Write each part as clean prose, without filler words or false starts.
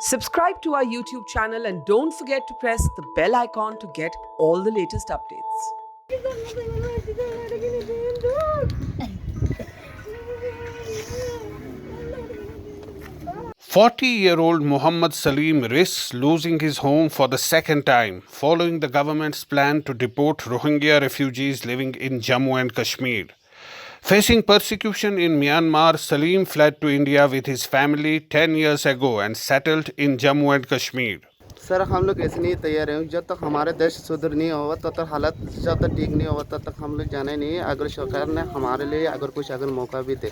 Subscribe to our YouTube channel and don't forget to press the bell icon to get all the latest updates. 40-year-old Muhammad Salim risks losing his home for the second time following the government's plan to deport Rohingya refugees living in Jammu and Kashmir. Facing persecution in Myanmar, Salim fled to India with his family 10 years ago and settled in Jammu and Kashmir. Sir हम लोग ऐसे नहीं तैयार हैं जब तक हमारे देश सुधर नहीं होगा तब तक हालत जब तक ठीक नहीं होगा तब तक हम लोग जाने नहीं है। अगर सरकार ने हमारे लिए अगर मौका भी दे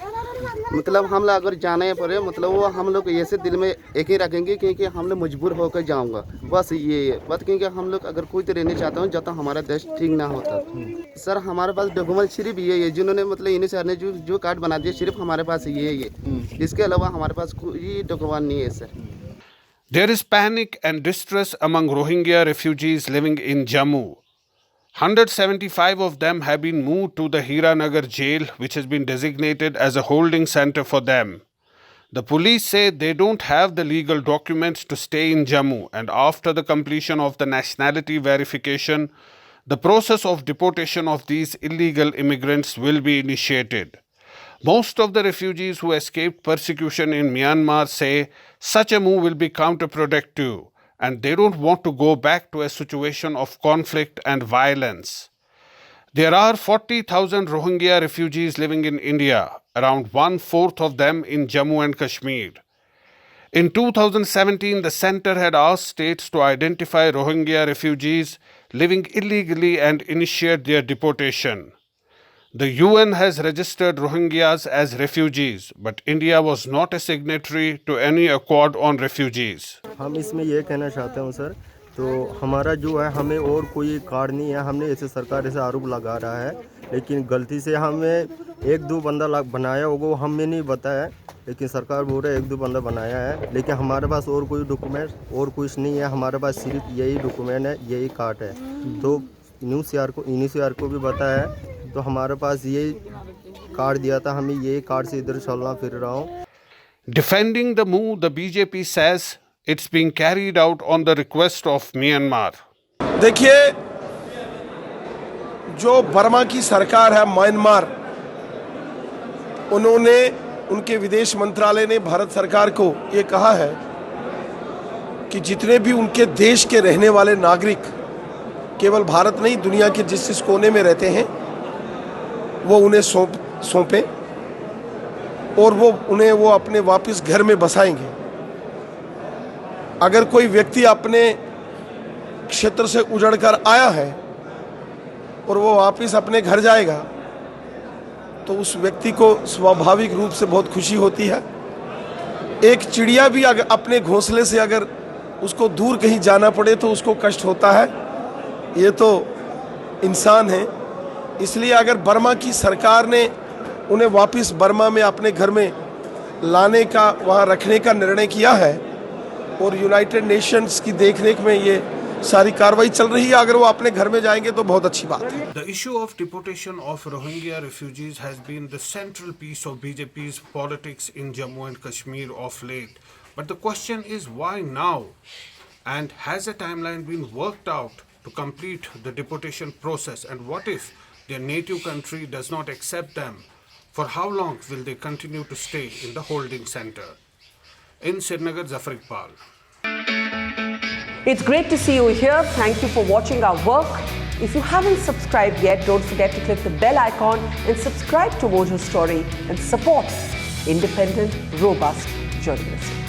मतलब हम लोग अगर जाने पड़े मतलब वो हम लोग ऐसे दिल में एक ही रखेंगे क्योंकि हम लोग मजबूर होकर जाऊंगा बस ये है बात क्योंकि हम लोग अगर कोई तो रहना चाहता हूँ जब तक हमारा देश ठीक ना होता। सर हमारे पास डॉक्यूमेंट सिर्फ ये है जिन्होंने मतलब इन्हीं सर ने जो कार्ड बना दिया सिर्फ हमारे पास ये है इसके अलावा हमारे पास कोई डॉक्यूमेंट नहीं है sir. There is panic and distress among Rohingya refugees living in Jammu. 175 of them have been moved to the Hiranagar jail, which has been designated as a holding center for them. The police say they don't have the legal documents to stay in Jammu, and after the completion of the nationality verification, the process of deportation of these illegal immigrants will be initiated. Most of the refugees who escaped persecution in Myanmar say such a move will be counterproductive and they don't want to go back to a situation of conflict and violence. There are 40,000 Rohingya refugees living in India, around 1/4 of them in Jammu and Kashmir. In 2017, the center had asked states to identify Rohingya refugees living illegally and initiate their deportation. The UN has registered Rohingyas as refugees, but India was not a signatory to any accord on refugees. हम इसमें ये कहना चाहते हैं sir तो हमारा जो है हमें और कोई कार्ड नहीं है। हमने ऐसे सरकार ऐसे आरोप लगा रहा है लेकिन गलती से हमें एक दो बंदा बनाया होगा वो हमें नहीं बताया लेकिन सरकार बोल रहा है एक दो बंदा बनाया है लेकिन हमारे पास और कोई डॉक्यूमेंट और कुछ नहीं है। हमारे पास सिर्फ यही डॉक्यूमेंट है यही कार्ड है। तो यूएनएचसीआर को भी बताया है तो हमारे पास ये कार्ड दिया था हमें ये कार्ड से इधर चलना फिर रहा हूँ। Defending the move, the BJP says it's being carried out on the request of Myanmar. देखिए जो बर्मा की सरकार है म्यांमार उन्होंने उनके विदेश मंत्रालय ने भारत सरकार को ये कहा है कि जितने भी उनके देश के रहने वाले नागरिक केवल भारत नहीं दुनिया के जिस कोने में रहते हैं वो उन्हें सौंपें और वो अपने वापस घर में बसाएंगे। अगर कोई व्यक्ति अपने क्षेत्र से उजड़कर आया है और वो वापस अपने घर जाएगा तो उस व्यक्ति को स्वाभाविक रूप से बहुत खुशी होती है। एक चिड़िया भी अगर अपने घोंसले से अगर उसको दूर कहीं जाना पड़े तो उसको कष्ट होता है। ये तो इंसान है। इसलिए अगर बर्मा की सरकार ने उन्हें वापस बर्मा में अपने घर में लाने का वहाँ रखने का निर्णय किया है और यूनाइटेड नेशंस की देखरेख में ये सारी कार्रवाई चल रही है अगर वो अपने घर में जाएंगे तो बहुत अच्छी बात है। The issue of deportation of Rohingya refugees has been the central piece of BJP's politics in Jammu and Kashmir of late. But the question is why now? And has a timeline been worked out to complete the deportation process? And what if their native country does not accept them? For how long will they continue to stay in the holding center? In Srinagar, Zafar Iqbal. It's great to see you here. Thank you for watching our work. If you haven't subscribed yet, don't forget to click the bell icon and subscribe to Mojo Story and support independent, robust journalism.